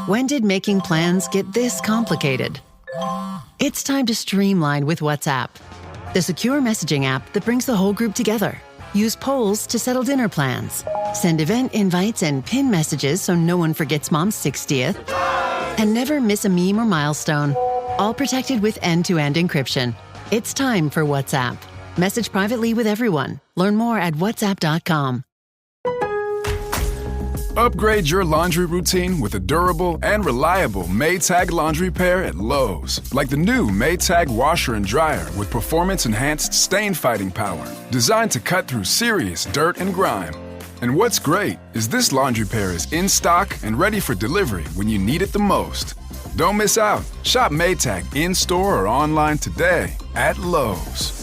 When did making plans get this complicated? It's time to streamline with WhatsApp, the secure messaging app that brings the whole group together. Use polls to settle dinner plans. Send event invites and pin messages so no one forgets Mom's 60th. And never miss a meme or milestone. All protected with end-to-end encryption. It's time for WhatsApp. Message privately with everyone. Learn more at whatsapp.com. Upgrade your laundry routine with a durable and reliable Maytag laundry pair at Lowe's. Like the new Maytag washer and dryer with performance-enhanced stain-fighting power. Designed to cut through serious dirt and grime. And what's great is this laundry pair is in stock and ready for delivery when you need it the most. Don't miss out. Shop Maytag in-store or online today at Lowe's.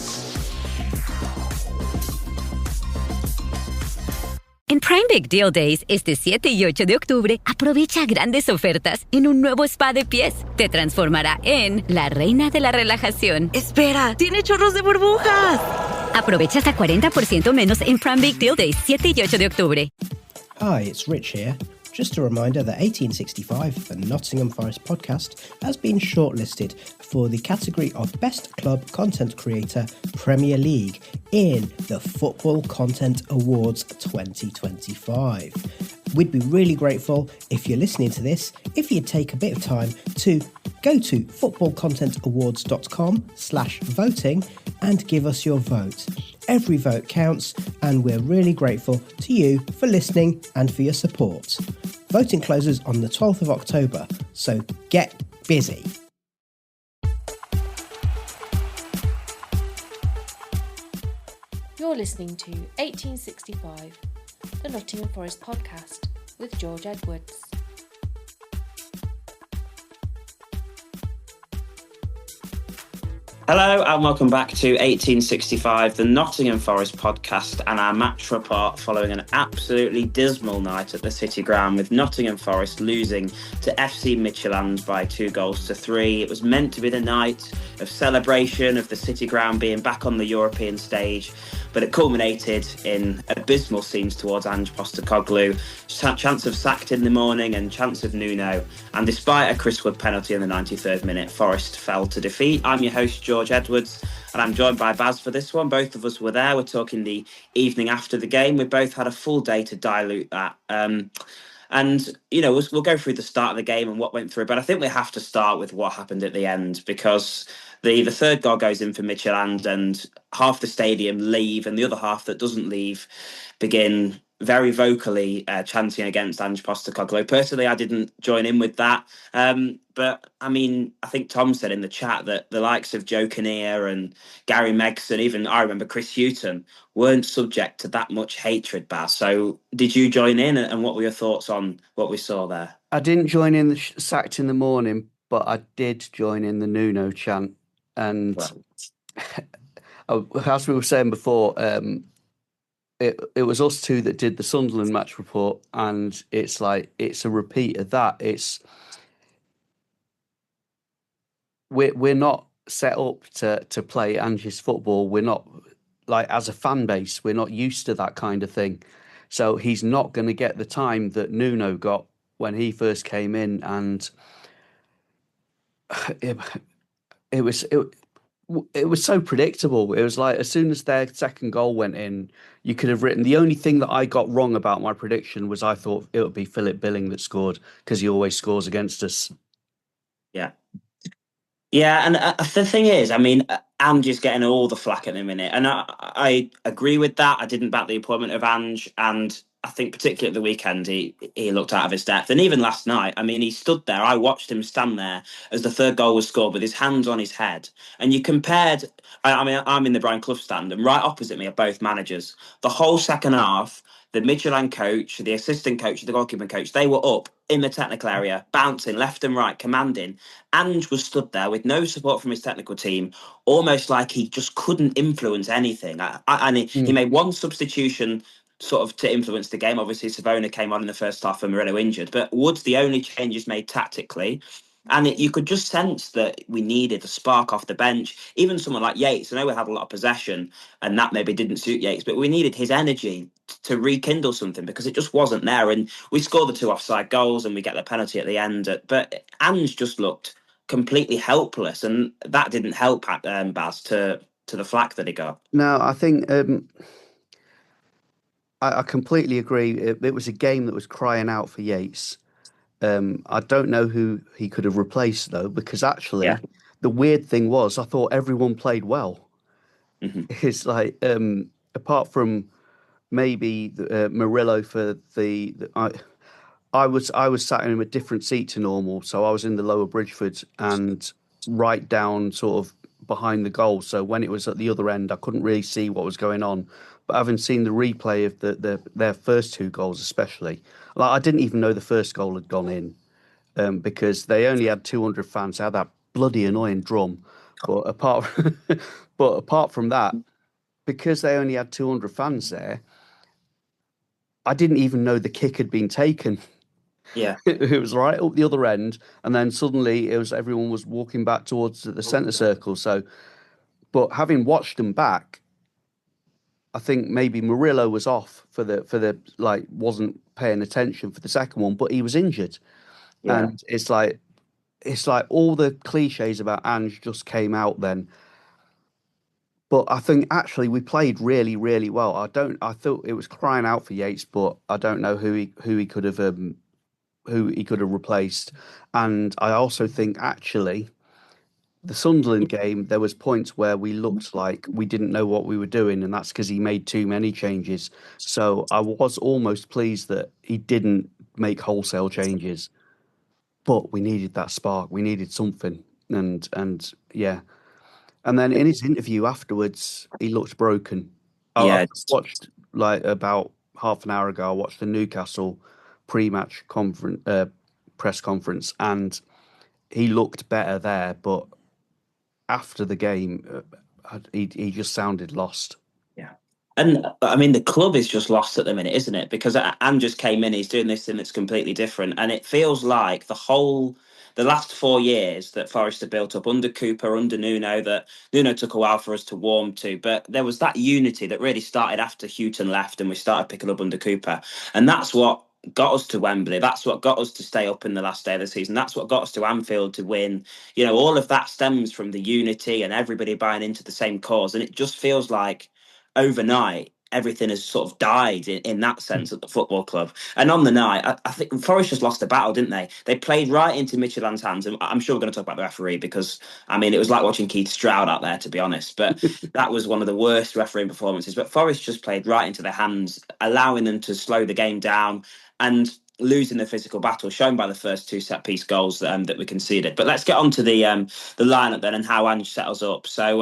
En Prime Big Deal Days, este 7 y 8 de octubre, aprovecha grandes ofertas en un nuevo spa de pies. Te transformará en la reina de la relajación. ¡Espera! ¡Tiene chorros de burbujas! Aprovecha hasta 40% menos en Prime Big Deal Days, 7 y 8 de octubre. Hi, it's Rich here. Just a reminder that 1865, the Nottingham Forest podcast, has been shortlisted for the category of Best Club Content Creator Premier League in the Football Content Awards 2025. We'd be really grateful if you're listening to this, if you'd take a bit of time to go to footballcontentawards.com/voting and give us your vote. Every vote counts, and we're really grateful to you for listening and for your support. Voting closes on the 12th of October, so get busy. You're listening to 1865, the Nottingham Forest podcast with George Edwards. Hello and welcome back to 1865, the Nottingham Forest podcast, and our match report following an absolutely dismal night at the City Ground with Nottingham Forest losing to FC Midtjylland by 2-3. It was meant to be the night of celebration of the City Ground being back on the European stage, but it culminated in abysmal scenes towards Ange Postecoglou, chance of sacked in the morning and chance of Nuno, and despite a Chris Wood penalty in the 93rd minute, Forest fell to defeat. I'm your host, George Edwards, and I'm joined by Baz for this one. Both of us were there. We're talking the evening after the game. We both had a full day to dilute that. And, you know, we'll go through the start of the game and what went through, but I think we have to start with what happened at the end, because the third goal goes in for Midtjylland and half the stadium leave, and the other half that doesn't leave begin very vocally chanting against Ange Postecoglou. Personally, I didn't join in with that. But, I mean, I think Tom said in the chat that the likes of Joe Kinnear and Gary Megson, even I remember Chris Houghton, weren't subject to that much hatred, Baz. So did you join in, and what were your thoughts on what we saw there? I didn't join in the sacked in the morning, but I did join in the Nuno chant. And as we were saying before, it was us two that did the Sunderland match report, and it's like it's a repeat of that. We're not set up to play Ange's football. We're not, like, as a fan base, we're not used to that kind of thing. So he's not going to get the time that Nuno got when he first came in, and it was so predictable. It was like as soon as their second goal went in, you could have written. The only thing that I got wrong about my prediction was I thought it would be Philip Billing that scored, because he always scores against us. Yeah, and the thing is, I mean, Ange is getting all the flack at the minute, and I agree with that. I didn't back the appointment of Ange, and I think particularly at the weekend, he looked out of his depth. And even last night, I mean, he stood there. I watched him stand there as the third goal was scored with his hands on his head. And you compared, I mean, I'm in the Brian Clough stand, and right opposite me are both managers. The whole second half, the Midtjylland coach, the assistant coach, the goalkeeping coach, they were up in the technical area, bouncing left and right, commanding. Ange was stood there with no support from his technical team, almost like he just couldn't influence anything. He made one substitution sort of to influence the game. Obviously, Savona came on in the first half and Moreno injured, but Wood's the only changes made tactically. And you could just sense that we needed a spark off the bench. Even someone like Yates, I know we had a lot of possession and that maybe didn't suit Yates, but we needed his energy to rekindle something because it just wasn't there. And we scored the 2 offside goals and we get the penalty at the end. But Ange just looked completely helpless, and that didn't help Baz to the flack that he got. No, I think I completely agree. It was a game that was crying out for Yates. I don't know who he could have replaced though, because actually the weird thing was I thought everyone played well. It's like apart from maybe Murillo for I was sat in a different seat to normal, so I was in the lower Bridgeford and right down sort of behind the goal. So when it was at the other end, I couldn't really see what was going on. But having seen the replay of their first 2 goals, especially, like I didn't even know the first goal had gone in because they only had 200 fans. They had that bloody annoying drum, but apart from that, because they only had 200 fans there, I didn't even know the kick had been taken. Yeah. It was right up the other end, and then suddenly everyone was walking back towards the centre circle. So, but having watched them back, I think maybe Murillo was off for the like wasn't paying attention for the second one, but he was injured, and it's like all the cliches about Ange just came out then. But I think actually we played really, really well. I thought it was crying out for Yates, but I don't know who he could have replaced. And I also think actually the Sunderland game, there was points where we looked like we didn't know what we were doing, and that's because he made too many changes. So I was almost pleased that he didn't make wholesale changes, but we needed that spark. We needed something, and yeah. And then in his interview afterwards, he looked broken. I watched like about half an hour ago. I watched the Newcastle pre-match press conference, and he looked better there, but after the game, he just sounded lost. Yeah. And I mean, the club is just lost at the minute, isn't it? Because Anne just came in, he's doing this thing that's completely different. And it feels like the last 4 years that Forest have built up under Cooper, under Nuno, that Nuno took a while for us to warm to. But there was that unity that really started after Houghton left and we started picking up under Cooper. And that's what got us to Wembley. That's what got us to stay up in the last day of the season. That's what got us to Anfield to win. You know, all of that stems from the unity and everybody buying into the same cause. And it just feels like overnight everything has sort of died in that sense at the football club. And on the night, I think Forest just lost the battle, didn't they? They played right into Midtjylland's hands. And I'm sure we're going to talk about the referee because, I mean, it was like watching Keith Stroud out there, to be honest. But that was one of the worst refereeing performances. But Forest just played right into their hands, allowing them to slow the game down and losing the physical battle, shown by the first 2 set-piece goals that we conceded. But let's get on to the lineup then and how Ange settles up. So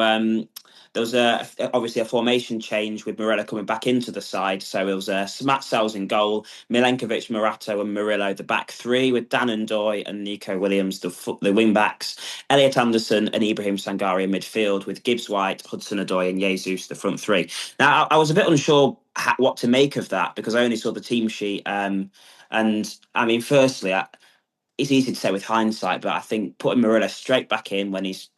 there was obviously a formation change with Murillo coming back into the side. So it was Matt Sells in goal, Milenkovic, Morato and Murillo, the back 3, with Dan Ndoye and Nico Williams, the wing-backs, Elliot Anderson and Ibrahim Sangare in midfield, with Gibbs White, Hudson-Odoi and Jesus, the front 3. Now, I was a bit unsure what to make of that because I only saw the team sheet. And I mean, firstly, it's easy to say with hindsight, but I think putting Murillo straight back in when he's,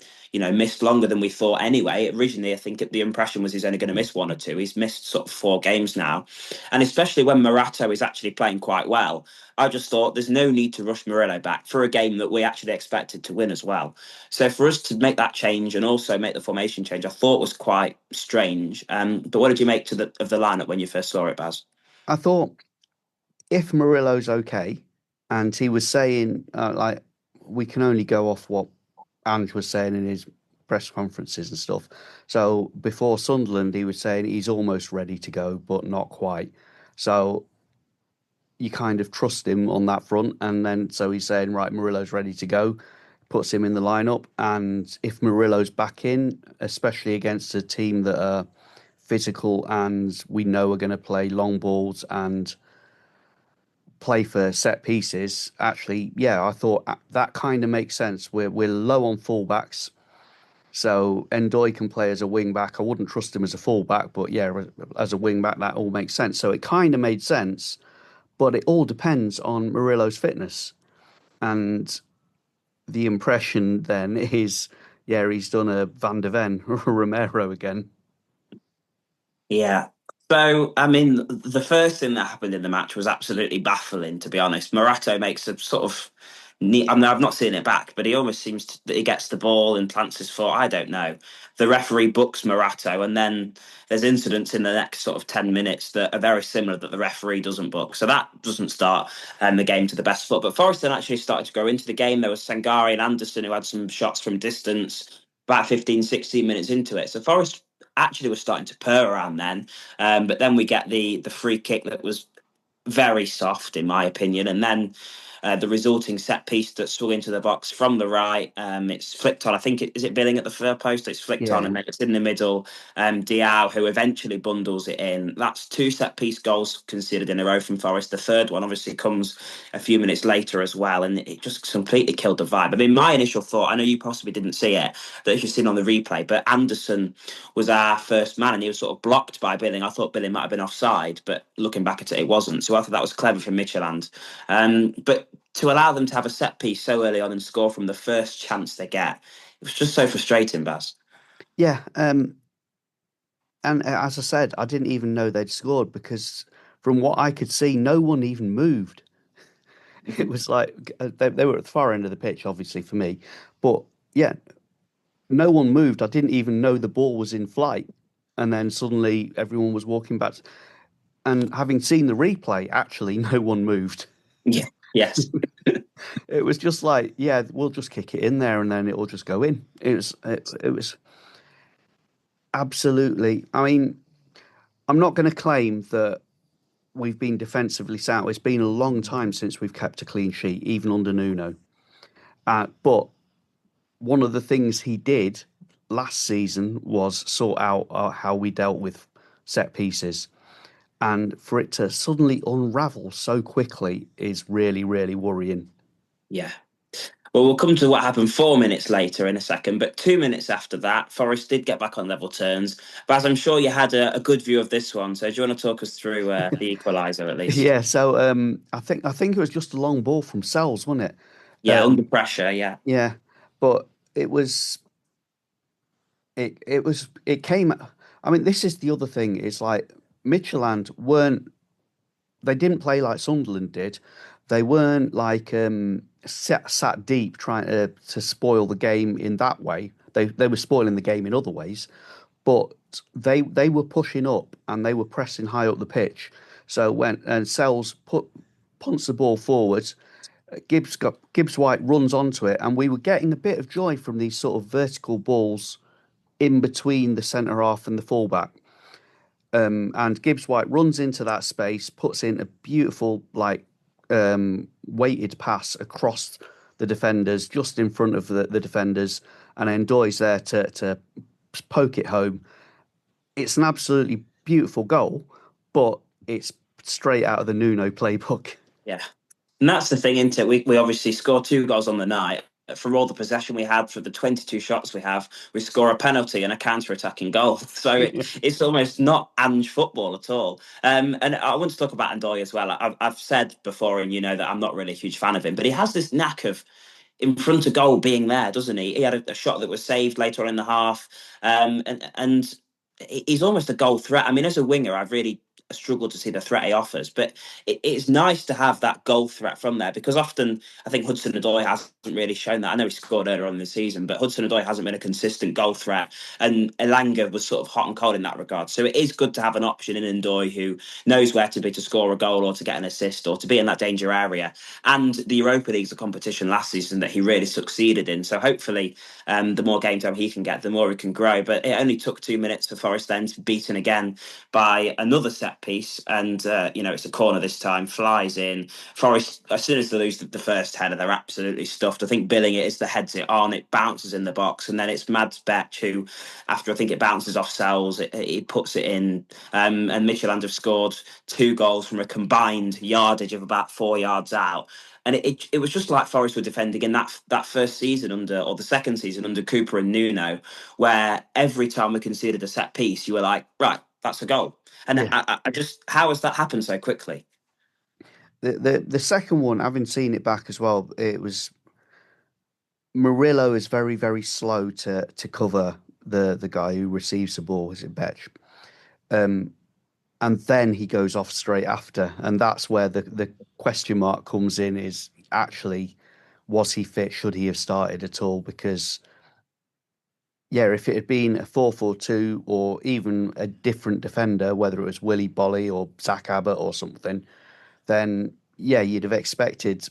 missed longer than we thought anyway. Originally, I think the impression was he's only going to miss 1 or 2. He's missed sort of 4 games now. And especially when Morato is actually playing quite well, I just thought there's no need to rush Murillo back for a game that we actually expected to win as well. So for us to make that change and also make the formation change, I thought was quite strange. But what did you make of the lineup when you first saw it, Baz? I thought if Murillo's okay, and he was saying like we can only go off what Ange was saying in his press conferences and stuff. So before Sunderland, he was saying he's almost ready to go, but not quite. So you kind of trust him on that front. And then so he's saying, right, Murillo's ready to go, puts him in the lineup. And if Murillo's back in, especially against a team that are physical and we know are going to play long balls and play for set pieces, actually, yeah, I thought that kind of makes sense. We're low on fullbacks, so Ndoye can play as a wing back. I wouldn't trust him as a fullback, but yeah, as a wing back, that all makes sense. So it kind of made sense, but it all depends on Murillo's fitness. And the impression then is, yeah, he's done a Van de Ven Romero again. Yeah. So, I mean, the first thing that happened in the match was absolutely baffling, to be honest. Morato makes a sort of I mean, I've not seen it back, but he almost seems that he gets the ball and plants his foot. I don't know. The referee books Morato, and then there's incidents in the next sort of 10 minutes that are very similar that the referee doesn't book. So that doesn't start the game to the best foot. But Forest then actually started to grow into the game. There was Sangari and Anderson who had some shots from distance about 15, 16 minutes into it. So Forest actually was starting to purr around then. But then we get the free kick that was very soft, in my opinion. And then the resulting set piece that swung into the box from the right. It's flicked on. I think is it Billing at the far post? It's flicked on, and then it's in the middle. Diao, who eventually bundles it in. That's 2 set piece goals considered in a row from Forest. The third one obviously comes a few minutes later as well, and it just completely killed the vibe. I mean, my initial thought, I know you possibly didn't see it, that you've seen on the replay, but Anderson was our first man, and he was sort of blocked by Billing. I thought Billing might have been offside, but looking back at it, it wasn't. So I thought that was clever from Midtjylland. But to allow them to have a set piece so early on and score from the first chance they get, it was just so frustrating, Baz. Yeah, and as I said, I didn't even know they'd scored because from what I could see, no one even moved. It was like they were at the far end of the pitch, obviously, for me. But yeah, no one moved. I didn't even know the ball was in flight. And then suddenly everyone was walking back. And having seen the replay, actually, no one moved. Yeah. Yes. It was just like, yeah, we'll just kick it in there and then it will just go in. It was absolutely. I mean, I'm not going to claim that we've been defensively sound. It's been a long time since we've kept a clean sheet, even under Nuno. But one of the things he did last season was sort out how we dealt with set pieces. And for it to suddenly unravel so quickly is really, really worrying. Yeah. Well, we'll come to what happened 4 minutes later in a second, but 2 minutes after that, Forest did get back on level terms. But as I'm sure you had a good view of this one, so do you want to talk us through the equaliser at least? Yeah, so I think it was just a long ball from Sells, wasn't it? Yeah, under pressure, yeah. Yeah, but it came. I mean, this is the other thing. Is like Midtjylland they didn't play like Sunderland did. They weren't like sat deep trying to spoil the game in that way. They were spoiling the game in other ways, but they were pushing up and they were pressing high up the pitch. So when Sells punts the ball forward, Gibbs White runs onto it, and we were getting a bit of joy from these sort of vertical balls in between the centre half and the fullback. And Gibbs White runs into that space, puts in a beautiful weighted pass across the defenders, just in front of the defenders, and then Ndoye's there to poke it home. It's an absolutely beautiful goal, but it's straight out of the Nuno playbook. Yeah. And that's the thing, isn't it? We obviously scored 2 goals on the night. For all the possession we had, for the 22 shots we have, we score a penalty and a counter-attacking goal. So it's almost not Ange football at all. And I want to talk about Ndoye as well. I've said before, and you know that I'm not really a huge fan of him, but he has this knack of in front of goal being there, doesn't he? He had a shot that was saved later on in the half. And he's almost a goal threat. I mean, as a winger, I've really struggled to see the threat he offers, but it's nice to have that goal threat from there, because often I think Hudson-Odoi hasn't really shown that. I know he scored earlier on in the season, but Hudson-Odoi hasn't been a consistent goal threat, and Elanga was sort of hot and cold in that regard. So it is good to have an option in Ndoye who knows where to be to score a goal or to get an assist or to be in that danger area. And the Europa League's a competition last season that he really succeeded in. So hopefully the more game time he can get, the more he can grow. But it only took 2 minutes for Forest then to be beaten again by another set piece, and it's a corner this time, flies in. Forest, as soon as they lose the first header, they're absolutely stuffed. I think Billing it is the heads it on, it bounces in the box, and then it's Mads Betch who, after I think it bounces off Sells, he puts it in. And Midtjylland have scored 2 goals from a combined yardage of about 4 yards out. And it was just like Forest were defending in that first season or the second season under Cooper and Nuno, where every time we conceded a set piece, you were like, right, that's a goal. And yeah. I just, how has that happened so quickly? The second one, having seen it back as well, it was Murillo is very, very slow to cover the guy who receives the ball. Is it Betch? And then he goes off straight after, and that's where the question mark comes in: is actually, was he fit? Should he have started at all? Because yeah, if it had been a 4-4-2 or even a different defender, whether it was Willy Bolly or Zach Abbott or something, then yeah, you'd have expected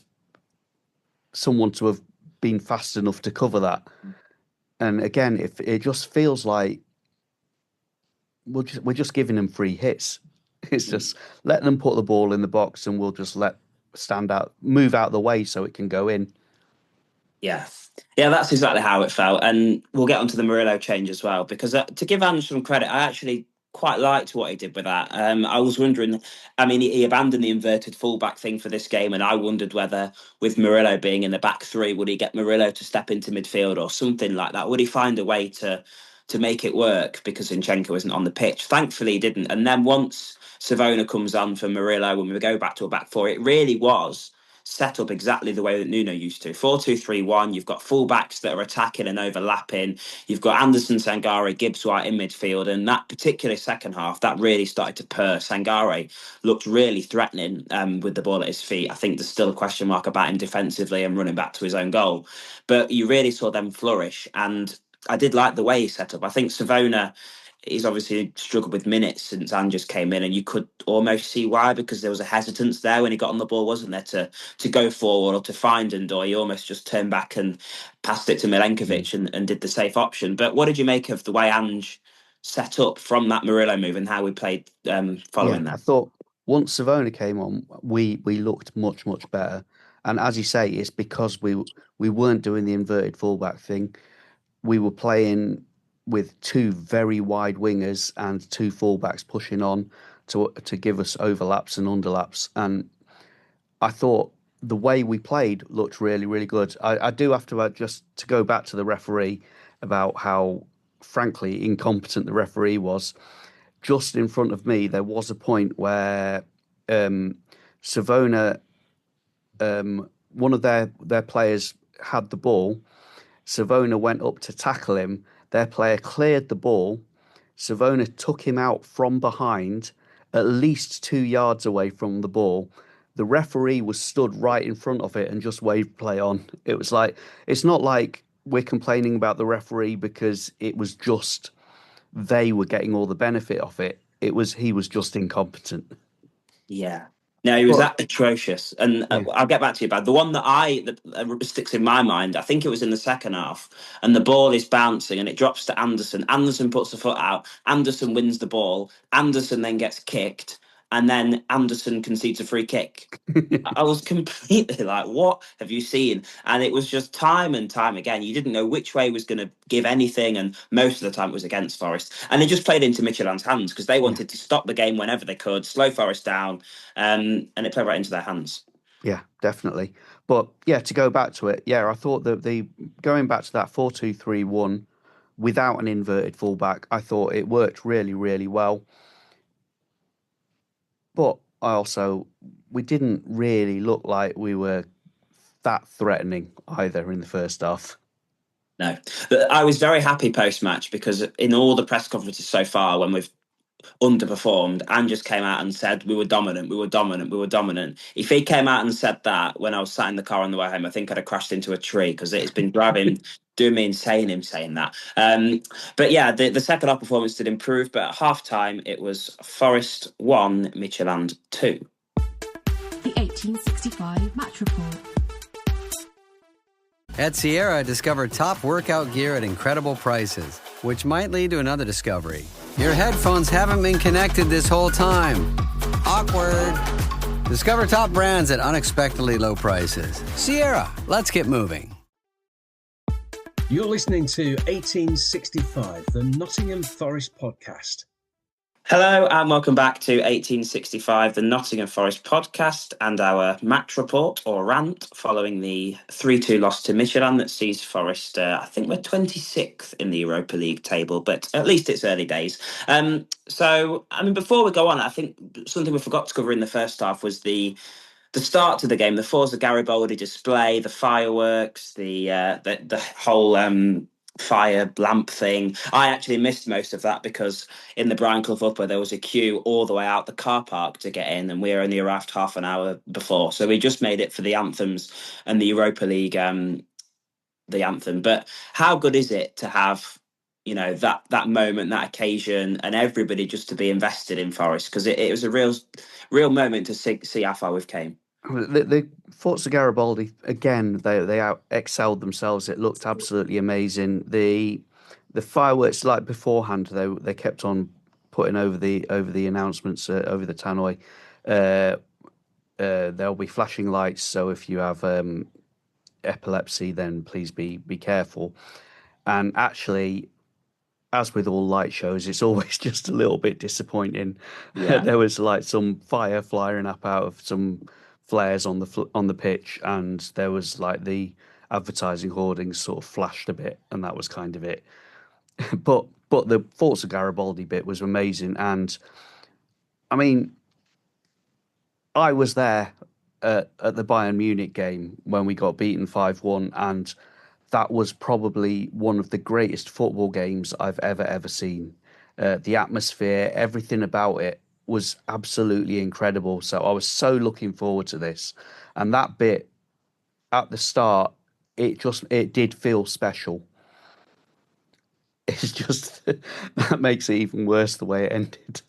someone to have been fast enough to cover that. And again, if it just feels like we're just giving them free hits. It's just let them put the ball in the box, and we'll just move out the way so it can go in. Yeah. Yeah, that's exactly how it felt. And we'll get onto the Murillo change as well, because to give Ange some credit, I actually quite liked what he did with that. I was wondering, I mean, he abandoned the inverted fullback thing for this game, and I wondered whether with Murillo being in the back three, would he get Murillo to step into midfield or something like that? Would he find a way to make it work because Zinchenko isn't on the pitch? Thankfully, he didn't. And then once Savona comes on for Murillo, when we go back to a back four, it really was set up exactly the way that Nuno used to. 4-2-3-1. You've got fullbacks that are attacking and overlapping. You've got Anderson, Sangare, Gibbs White in midfield. And that particular second half, that really started to purr. Sangare looked really threatening with the ball at his feet. I think there's still a question mark about him defensively and running back to his own goal. But you really saw them flourish. And I did like the way he set up. I think Savona, he's obviously struggled with minutes since Ange came in, and you could almost see why, because there was a hesitance there when he got on the ball, wasn't there, to go forward or to find Ndoye. He almost just turned back and passed it to Milenkovic and did the safe option. But what did you make of the way Ange set up from that Murillo move and how we played following that? I thought once Savona came on, we looked much, much better. And as you say, it's because we weren't doing the inverted fullback thing. We were playing with two very wide wingers and two fullbacks pushing on to give us overlaps and underlaps. And I thought the way we played looked really, really good. I do have to just to go back to the referee about how, frankly, incompetent the referee was. Just in front of me, there was a point where Savona, one of their players had the ball. Savona went up to tackle him. Their player cleared the ball. Savona took him out from behind, at least 2 yards away from the ball. The referee was stood right in front of it and just waved play on. It was like, it's not like we're complaining about the referee because it was just they were getting all the benefit of it. He was just incompetent. Yeah. No, he was that atrocious. And I'll get back to you about the one that sticks in my mind. I think it was in the second half, and the ball is bouncing and it drops to Anderson. Anderson puts the foot out. Anderson wins the ball. Anderson then gets kicked, and then Anderson concedes a free kick. I was completely like, what have you seen? And it was just time and time again. You didn't know which way was going to give anything, and most of the time it was against Forest. And it just played into Midtjylland's hands because they wanted to stop the game whenever they could, slow Forest down, and it played right into their hands. Yeah, definitely. But yeah, to go back to it, I thought that going back to that 4-2-3-1 without an inverted fullback, I thought it worked really, really well. But we didn't really look like we were that threatening either in the first half. No, but I was very happy post-match because in all the press conferences so far, when we've underperformed, Ange just came out and said we were dominant. If he came out and said that when I was sat in the car on the way home, I think I'd have crashed into a tree because it's been doing me insane him saying that. But yeah, the second half performance did improve, but at half time it was Forest 1, Midtjylland 2. The 1865 match report. At Sierra, discover top workout gear at incredible prices, which might lead to another discovery. Your headphones haven't been connected this whole time. Awkward. Discover top brands at unexpectedly low prices. Sierra, let's get moving. You're listening to 1865, the Nottingham Forest podcast. Hello and welcome back to 1865, the Nottingham Forest podcast, and our match report or rant following the 3-2 loss to Midtjylland that sees Forest, I think we're 26th in the Europa League table, but at least it's early days. So, I mean, before we go on, I think something we forgot to cover in the first half was the the start to the game, the Forza Garibaldi display, the fireworks, the whole fire lamp thing. I actually missed most of that because in the Brian Clough Upper there was a queue all the way out the car park to get in, and we only arrived half an hour before. So we just made it for the anthems and the Europa League, the anthem. But how good is it to have, you know, that moment, that occasion, and everybody just to be invested in Forest? Because it was a real moment to see how far we've came. The Forza Garibaldi, again, they out excelled themselves. It looked absolutely amazing. The fireworks, like beforehand, they kept on putting over the announcements over the tannoy. There'll be flashing lights, so if you have epilepsy, then please be careful. And actually, as with all light shows, it's always just a little bit disappointing. Yeah. There was like some fire flying up out of some flares on the pitch, and there was like the advertising hoardings sort of flashed a bit, and that was kind of it. But the Forza Garibaldi bit was amazing, and I mean, I was there at the Bayern Munich game when we got beaten 5-1, and that was probably one of the greatest football games I've ever seen. The atmosphere, everything about it was absolutely incredible. So I was so looking forward to this. And that bit at the start, it did feel special. It's just, that makes it even worse the way it ended.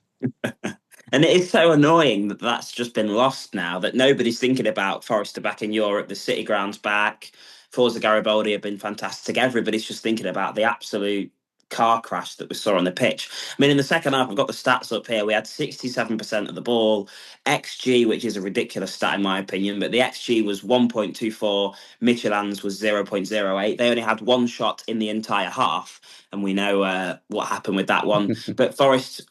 And it is so annoying that that's just been lost now, that nobody's thinking about Forest are back in Europe, the City Ground's back, Forza Garibaldi have been fantastic. Everybody's just thinking about the absolute car crash that we saw on the pitch. I mean, in the second half, I've got the stats up here. We had 67% of the ball. XG, which is a ridiculous stat in my opinion, but the XG was 1.24. Midtjylland's was 0.08. They only had one shot in the entire half, and we know what happened with that one. But Forest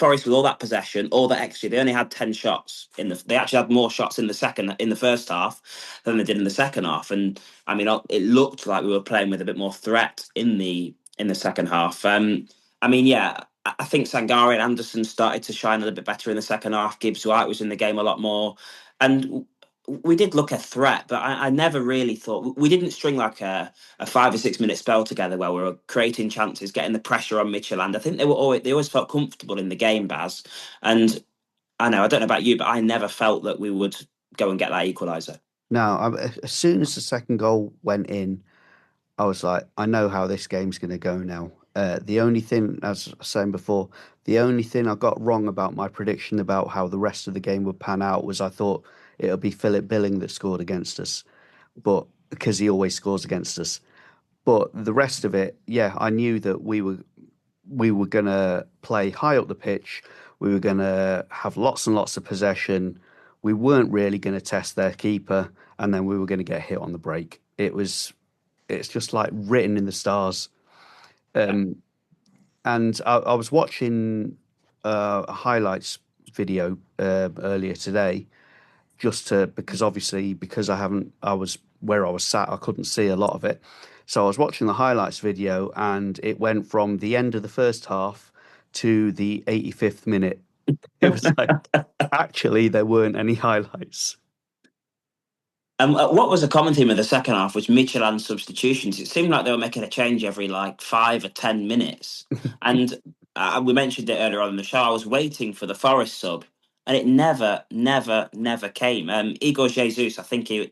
with all that possession, all that XG, they only had 10 shots they actually had more shots in the first half than they did in the second half. And I mean, it looked like we were playing with a bit more threat in the second half. I mean, yeah, I think Sangare and Anderson started to shine a little bit better in the second half. Gibbs White was in the game a lot more, and we did look a threat, but I never really thought we didn't string like a 5 or 6 minute spell together where we were creating chances, getting the pressure on Midtjylland. I think they always felt comfortable in the game, Baz. And I don't know about you, but I never felt that we would go and get that equaliser. No, as soon as the second goal went in, I was like, I know how this game's going to go now. The only thing, as I was saying before, the only thing I got wrong about my prediction about how the rest of the game would pan out was I thought it'll be Philip Billing that scored against us, but because he always scores against us. But the rest of it, yeah, I knew that we were going to play high up the pitch. We were going to have lots and lots of possession. We weren't really going to test their keeper, and then we were going to get hit on the break. It's just like written in the stars. And I was watching a highlights video earlier today, because I was where I was sat, I couldn't see a lot of it. So I was watching the highlights video, and it went from the end of the first half to the 85th minute. It was like, actually, there weren't any highlights. What was the common theme of the second half was Midtjylland substitutions. It seemed like they were making a change every 5 or 10 minutes. And we mentioned it earlier on in the show. I was waiting for the Forest sub, and it never came. Igor Jesus, I think he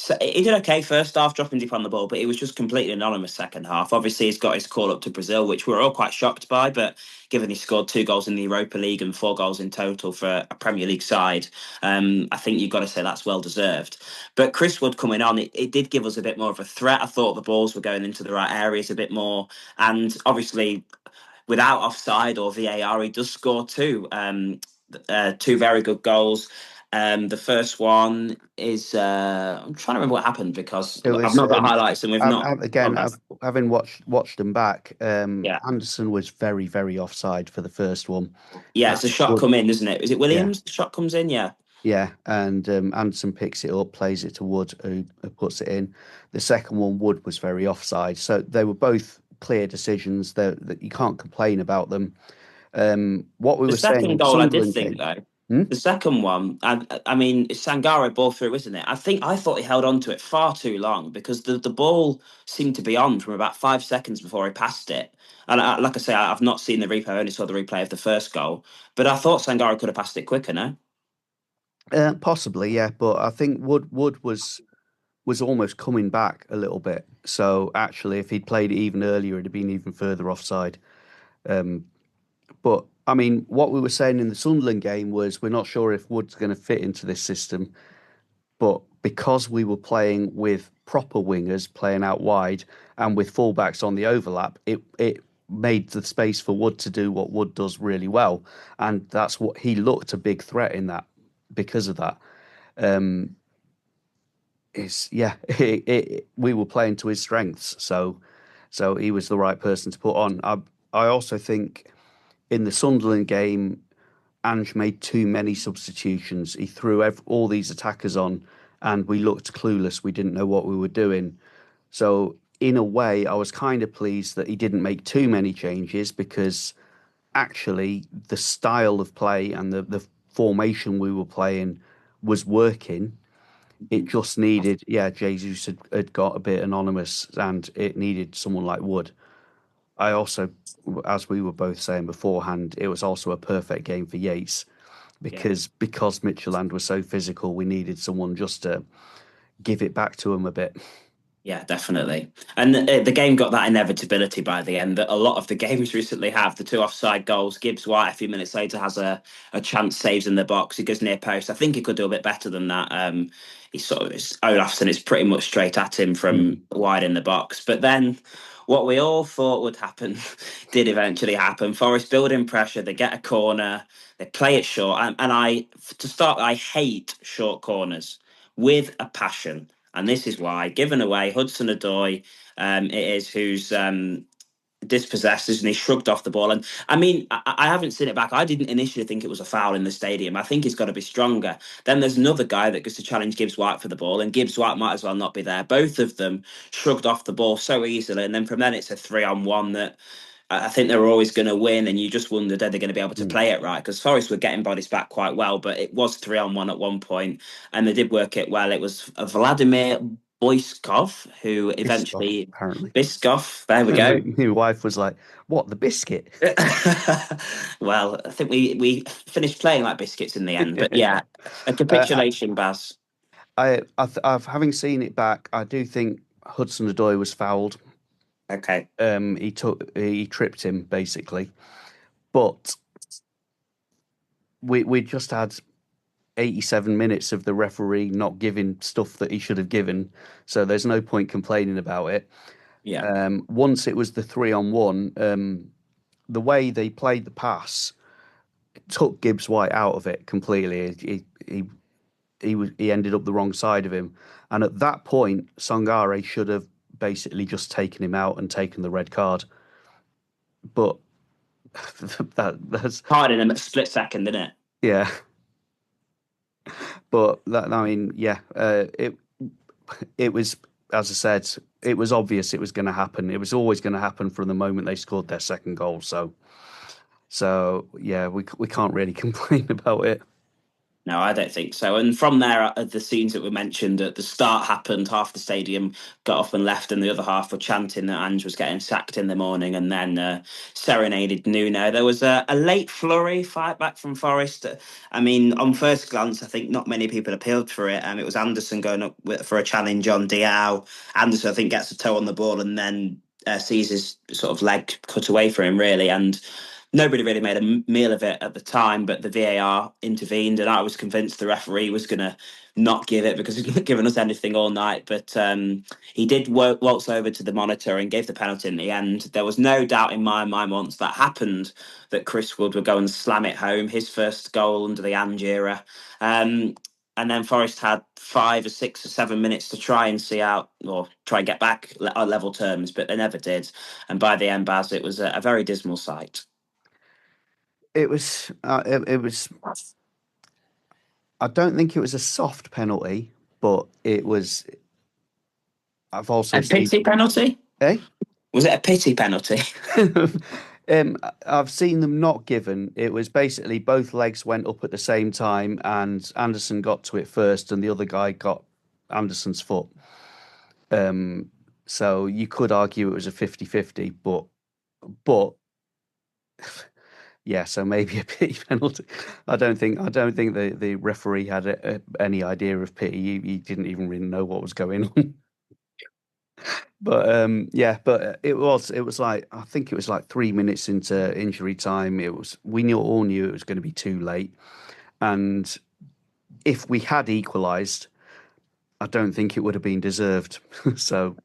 did okay first half, dropping deep on the ball, but he was just completely anonymous second half. Obviously, he's got his call up to Brazil, which we were all quite shocked by, but given he scored 2 goals in the Europa League and 4 goals in total for a Premier League side, I think you've got to say that's well deserved. But Chris Wood coming on, it did give us a bit more of a threat. I thought the balls were going into the right areas a bit more, and obviously, without offside or VAR, he does score 2 very good goals. The first one is I'm trying to remember what happened because I've not got highlights and we've not. Again, having watched them back, Anderson was very, very offside for the first one. Yeah, it's a shot come in, isn't it? Is it Williams? Yeah. The shot comes in, yeah. Yeah, and Anderson picks it up, plays it to Wood, who puts it in. The second one, Wood was very offside. So they were both clear decisions that you can't complain about them. What we were saying, the second goal, I did think though. The second one, I mean, it's Sangare ball through, isn't it? I thought he held on to it far too long because the ball seemed to be on from about 5 seconds before he passed it. And like I say, I've not seen the replay. I only saw the replay of the first goal, but I thought Sangare could have passed it quicker. No, Possibly, yeah. But I think Wood was almost coming back a little bit. So actually, if he'd played it even earlier, it'd have been even further offside. But I mean, what we were saying in the Sunderland game was we're not sure if Wood's going to fit into this system. But because we were playing with proper wingers playing out wide and with fullbacks on the overlap, it made the space for Wood to do what Wood does really well. And that's what he looked a big threat in that because of that. We were playing to his strengths. So he was the right person to put on. I also think in the Sunderland game, Ange made too many substitutions. He threw all these attackers on and we looked clueless. We didn't know what we were doing. So in a way, I was kind of pleased that he didn't make too many changes because actually the style of play and the formation we were playing was working. It just needed, Jesus had got a bit anonymous and it needed someone like Wood. I also, as we were both saying beforehand, it was also a perfect game for Yates because Midtjylland was so physical, we needed someone just to give it back to him a bit. Yeah, definitely. And the game got that inevitability by the end that a lot of the games recently have. The 2 offside goals. Gibbs White, a few minutes later, has a chance, saves in the box. He goes near post. I think he could do a bit better than that. He's sort of Olafsson is pretty much straight at him from wide in the box. But then what we all thought would happen did eventually happen. Forest building pressure. They get a corner. They play it short. And I hate short corners with a passion. And this is why, given away, Hudson-Odoi it is who's dispossessed and he shrugged off the ball. And I mean, I haven't seen it back. I didn't initially think it was a foul in the stadium. I think he's got to be stronger. Then there's another guy that goes to challenge Gibbs White for the ball, and Gibbs White might as well not be there. Both of them shrugged off the ball so easily. And then from then it's a 3-on-1 that I think they were always going to win, and you just wondered, are they going to be able to play it right? Because Forest were getting bodies back quite well, but it was 3-on-1 at one point, and they did work it well. It was Vladimir Boyskov who eventually... Biskov, there we go. My wife was like, what, the biscuit? Well, I think we finished playing like biscuits in the end, but yeah, a capitulation, Baz. I've having seen it back, I do think Hudson-Odoi was fouled. Okay. He tripped him basically, but we just had 87 minutes of the referee not giving stuff that he should have given, so there's no point complaining about it. Yeah. Once it was the 3-on-1, the way they played the pass took Gibbs White out of it completely. He ended up the wrong side of him, and at that point, Sangare should have basically just taken him out and taken the red card. But that's hard in a split second, isn't it? Yeah. But it was, as I said, it was obvious it was going to happen. It was always going to happen from the moment they scored their second goal. So yeah, we can't really complain about it. No, I don't think so. And from there, the scenes that were mentioned at the start happened. Half the stadium got up and left, and the other half were chanting that Ange was getting sacked in the morning, and then serenaded Nuno. There was a late flurry fight back from Forest. I mean, on first glance, I think not many people appealed for it. It was Anderson going up for a challenge on Diao. Anderson, I think, gets a toe on the ball and then sees his sort of leg cut away for him, really. And nobody really made a meal of it at the time, but the VAR intervened, and I was convinced the referee was going to not give it because he's not given us anything all night. But he did waltz over to the monitor and gave the penalty in the end. There was no doubt in my mind once that happened that Chris Wood would go and slam it home, his first goal under the Ange era. And then Forest had 5 or 6 or 7 minutes to try and see out or try and get back on level terms, but they never did. And by the end, Baz, it was a very dismal sight. It was. I don't think it was a soft penalty, but it was. I've also a pity penalty. Eh? Was it a pity penalty? I've seen them not given. It was basically both legs went up at the same time, and Anderson got to it first, and the other guy got Anderson's foot. So you could argue it was a 50-50, but yeah, so maybe a pity penalty. I don't think the referee had any idea of pity. He didn't even really know what was going on. But it was like, I think it was like 3 minutes into injury time. We all knew it was going to be too late, and if we had equalised, I don't think it would have been deserved. So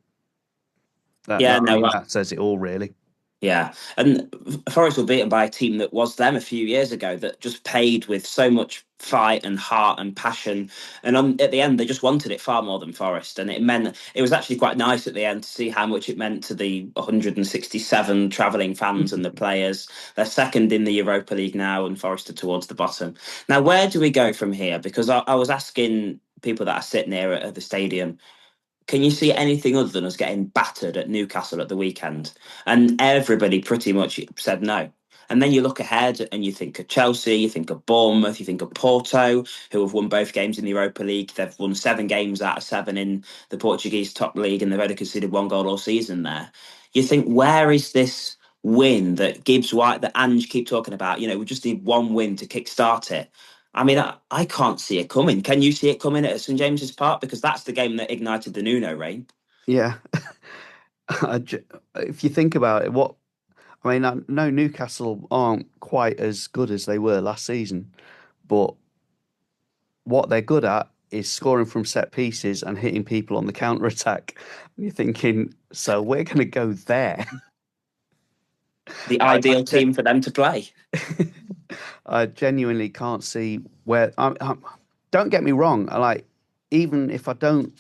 that says it all, really. Yeah, and Forest were beaten by a team that was them a few years ago that just played with so much fight and heart and passion. And at the end, they just wanted it far more than Forest. And it was actually quite nice at the end to see how much it meant to the 167 travelling fans and the players. They're second in the Europa League now, and Forest are towards the bottom. Now, where do we go from here? Because I was asking people that I sit near at the stadium, can you see anything other than us getting battered at Newcastle at the weekend? And everybody pretty much said no. And then you look ahead and you think of Chelsea, you think of Bournemouth, you think of Porto, who have won both games in the Europa League. They've won 7 games out of 7 in the Portuguese top league, and they've only conceded 1 goal all season there. You think, where is this win that Gibbs White, that Ange keep talking about? We just need one win to kickstart it. I mean, I can't see it coming. Can you see it coming at St James's Park? Because that's the game that ignited the Nuno reign. Yeah. If you think about it, I know Newcastle aren't quite as good as they were last season, but what they're good at is scoring from set pieces and hitting people on the counter-attack. You're thinking, so we're going to go there. The ideal team for them to play. I genuinely can't see where. Don't get me wrong. Even if I don't.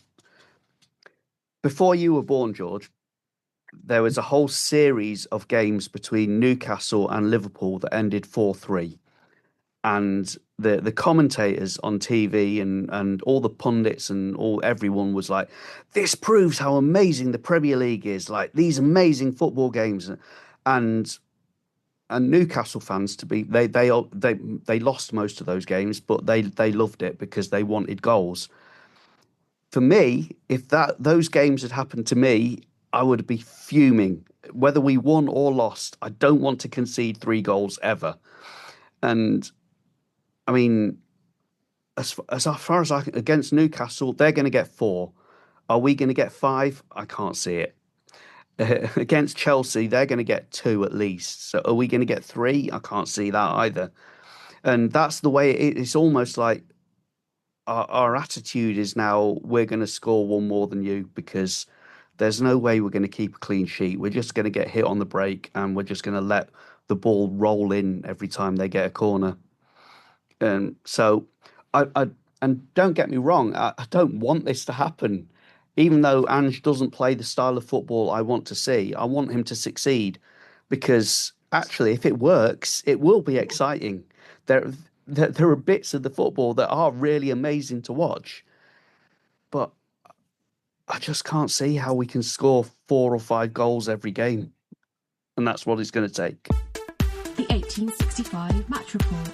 Before you were born, George, there was a whole series of games between Newcastle and Liverpool that ended 4-3, and the commentators on TV and all the pundits and everyone was like, "This proves how amazing the Premier League is! Like these amazing football games," and Newcastle fans they lost most of those games, but they loved it because they wanted goals. For me, if those games had happened to me, I would be fuming. Whether we won or lost, I don't want to concede 3 goals ever. And I mean, as far as against Newcastle, they're going to get 4. Are we going to get 5? I can't see it. Against Chelsea, they're going to get 2 at least. So are we going to get 3? I can't see that either. And that's the way it's almost like our attitude is now, we're going to score 1 more than you, because there's no way we're going to keep a clean sheet. We're just going to get hit on the break, and we're just going to let the ball roll in every time they get a corner. And so, and don't get me wrong, I don't want this to happen. Even though Ange doesn't play the style of football I want to see, I want him to succeed, because actually, if it works, it will be exciting. There are bits of the football that are really amazing to watch, but I just can't see how we can score 4 or 5 goals every game, and that's what it's going to take. The 1865 Match Report.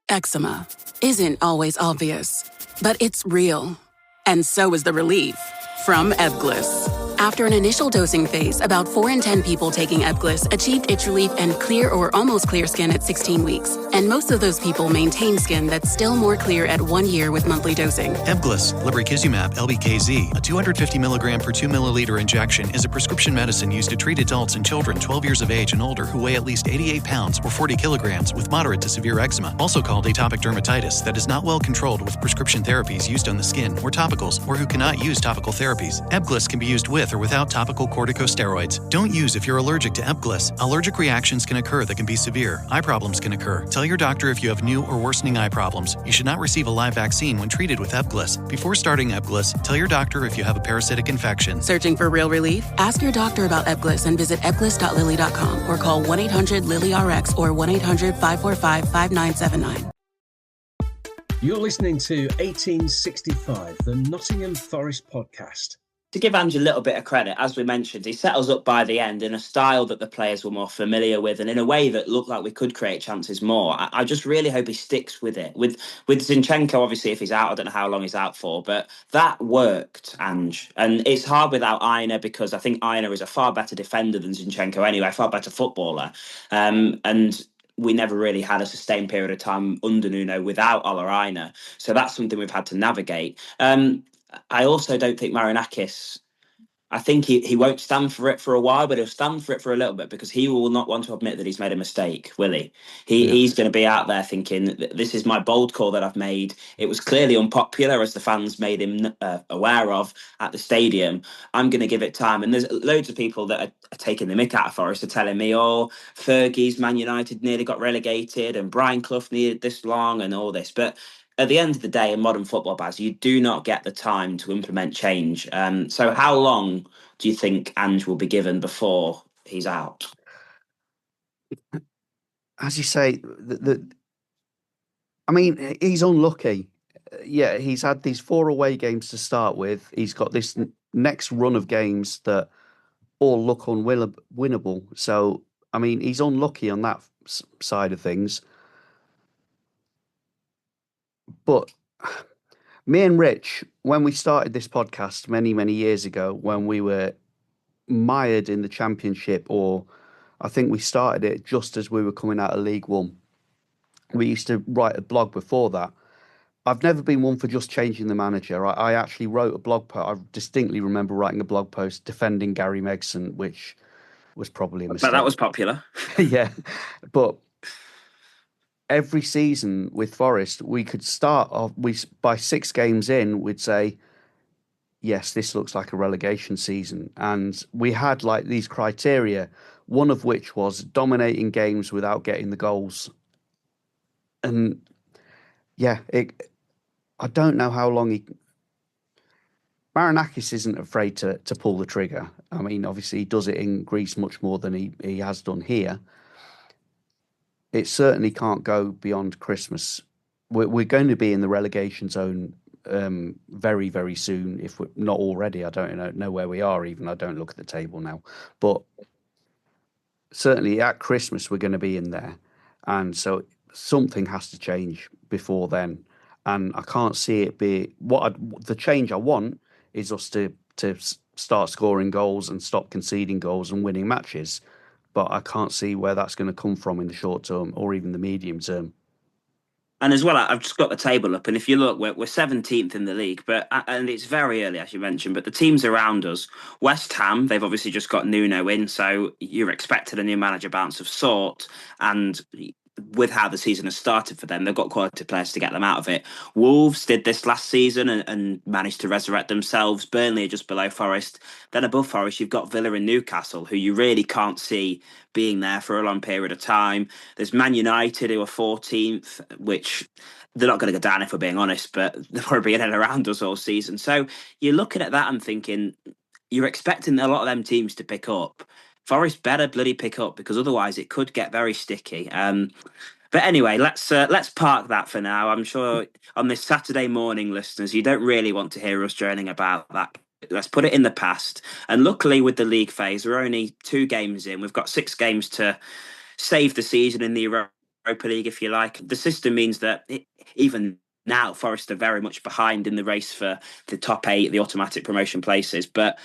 Eczema isn't always obvious, but it's real. And so is the relief from Ebglyss. After an initial dosing phase, about 4 in 10 people taking Ebglyss achieved itch relief and clear or almost clear skin at 16 weeks. And most of those people maintain skin that's still more clear at 1 year with monthly dosing. Ebglyss, lebrikizumab, LBKZ, a 250 milligram per 2 milliliter injection, is a prescription medicine used to treat adults and children 12 years of age and older who weigh at least 88 pounds or 40 kilograms with moderate to severe eczema, also called atopic dermatitis, that is not well controlled with prescription therapies used on the skin or topicals, or who cannot use topical therapies. Ebglyss can be used with or without topical corticosteroids. Don't use if you're allergic to Ebglyss. Allergic reactions can occur that can be severe. Eye problems can occur. Tell your doctor if you have new or worsening eye problems. You should not receive a live vaccine when treated with Ebglyss. Before starting Ebglyss, tell your doctor if you have a parasitic infection. Searching for real relief? Ask your doctor about Ebglyss and visit ebglyss.lilly.com or call 1-800-LILY-RX or 1-800-545-5979. You're listening to 1865, the Nottingham Forest podcast. to give Ange a little bit of credit, as we mentioned, he set us up by the end in a style that the players were more familiar with and in a way that looked like we could create chances more. I just really hope he sticks with it. With Zinchenko, obviously, if he's out, I don't know how long he's out for, but that worked, Ange. And it's hard without Aina because I think Aina is a far better defender than Zinchenko anyway, far better footballer. And we never really had a sustained period of time under Nuno without Ola Aina. So that's something we've had to navigate. I also don't think Marinakis, I think he won't stand for it for a while, but he'll stand for it for a little bit because he will not want to admit that he's made a mistake, will he? He's going to be out there thinking, this is my bold call that I've made. It was clearly unpopular, as the fans made him aware of at the stadium. I'm going to give it time. And there's loads of people that are taking the mick out of Forest are telling me, oh, Fergie's Man United nearly got relegated and Brian Clough needed this long and all this. But at the end of the day, in modern football, Baz, you do not get the time to implement change. So how long do you think Ange will be given before he's out? As you say, I mean, he's unlucky. Yeah, he's had these 4 away games to start with. He's got this next run of games that all look unwinnable. So, I mean, he's unlucky on that side of things. But me and Rich, when we started this podcast many, many years ago, when we were mired in the Championship, or I think we started it just as we were coming out of League One, we used to write a blog before that. I've never been one for just changing the manager. I actually wrote a blog post. I distinctly remember writing a blog post defending Gary Megson, which was probably a mistake. But that was popular. Yeah, but every season with Forest, we could start off, by 6 games in, we'd say, yes, this looks like a relegation season. And we had like these criteria, one of which was dominating games without getting the goals. And yeah, I don't know how long Marinakis isn't afraid to pull the trigger. I mean, obviously he does it in Greece much more than he has done here. It certainly can't go beyond Christmas. We're going to be in the relegation zone very, very soon, if we're not already. I don't know where we are even. I don't look at the table now. But certainly at Christmas, we're going to be in there. And so something has to change before then. And I can't see it be... the change I want is us to start scoring goals and stop conceding goals and winning matches. But I can't see where that's going to come from in the short term or even the medium term. And as well, I've just got the table up, and if you look, we're 17th in the league, and it's very early, as you mentioned, but the teams around us, West Ham, they've obviously just got Nuno in, so you're expected a new manager bounce of sort, and with how the season has started for them, they've got quality players to get them out of it. Wolves did this last season and managed to resurrect themselves. Burnley are just below Forest. Then above Forest, you've got Villa and Newcastle, who you really can't see being there for a long period of time. There's Man United, who are 14th, which they're not going to go down if we're being honest, but they've probably been around us all season. So you're looking at that and thinking, you're expecting a lot of them teams to pick up. Forest better bloody pick up, because otherwise it could get very sticky. But anyway, let's park that for now. I'm sure on this Saturday morning, listeners, you don't really want to hear us droning about that. Let's put it in the past. And luckily with the league phase, we're only 2 games in. We've got 6 games to save the season in the Europa League, if you like. The system means that even now, Forest are very much behind in the race for the top 8, the automatic promotion places. But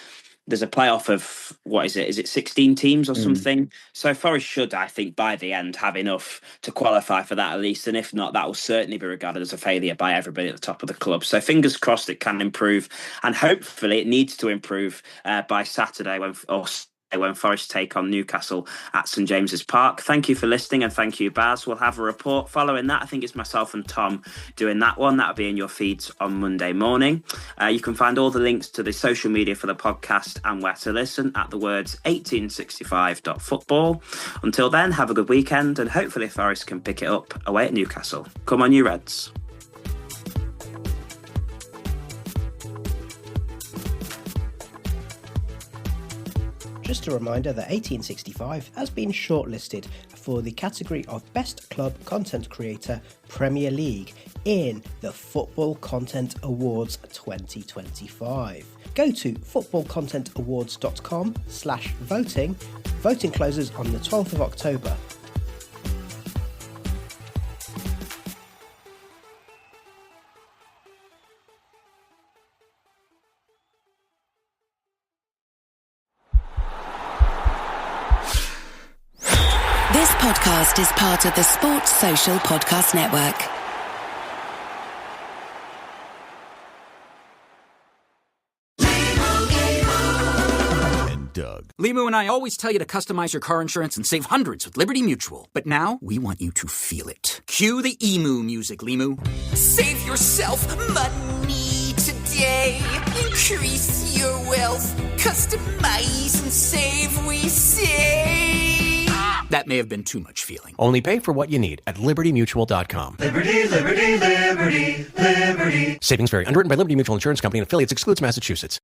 there's a playoff of, what is it? Is it 16 teams or something? So Forest should, I think, by the end, have enough to qualify for that at least. And if not, that will certainly be regarded as a failure by everybody at the top of the club. So fingers crossed it can improve. And hopefully it needs to improve by Saturday when Forest take on Newcastle at St James's Park. Thank you for listening, and thank you, Baz. We'll have a report following that. I think it's myself and Tom doing that one. That'll be in your feeds on Monday morning. You can find all the links to the social media for the podcast and where to listen at the words 1865.football. Until then, have a good weekend, and hopefully Forest can pick it up away at Newcastle. Come on, you Reds. Just a reminder that 1865 has been shortlisted for the category of Best Club Content Creator Premier League in the Football Content Awards 2025. Go to footballcontentawards.com/voting. Voting closes on the 12th of October. This podcast is part of the Sports Social Podcast Network. Doug. Limu and I always tell you to customize your car insurance and save hundreds with Liberty Mutual. But now, we want you to feel it. Cue the emu music, Limu. Save yourself money today. Increase your wealth. Customize and save, we say. That may have been too much feeling. Only pay for what you need at libertymutual.com. Liberty, liberty, liberty, liberty. Savings vary. Underwritten by Liberty Mutual Insurance Company and affiliates. Excludes Massachusetts.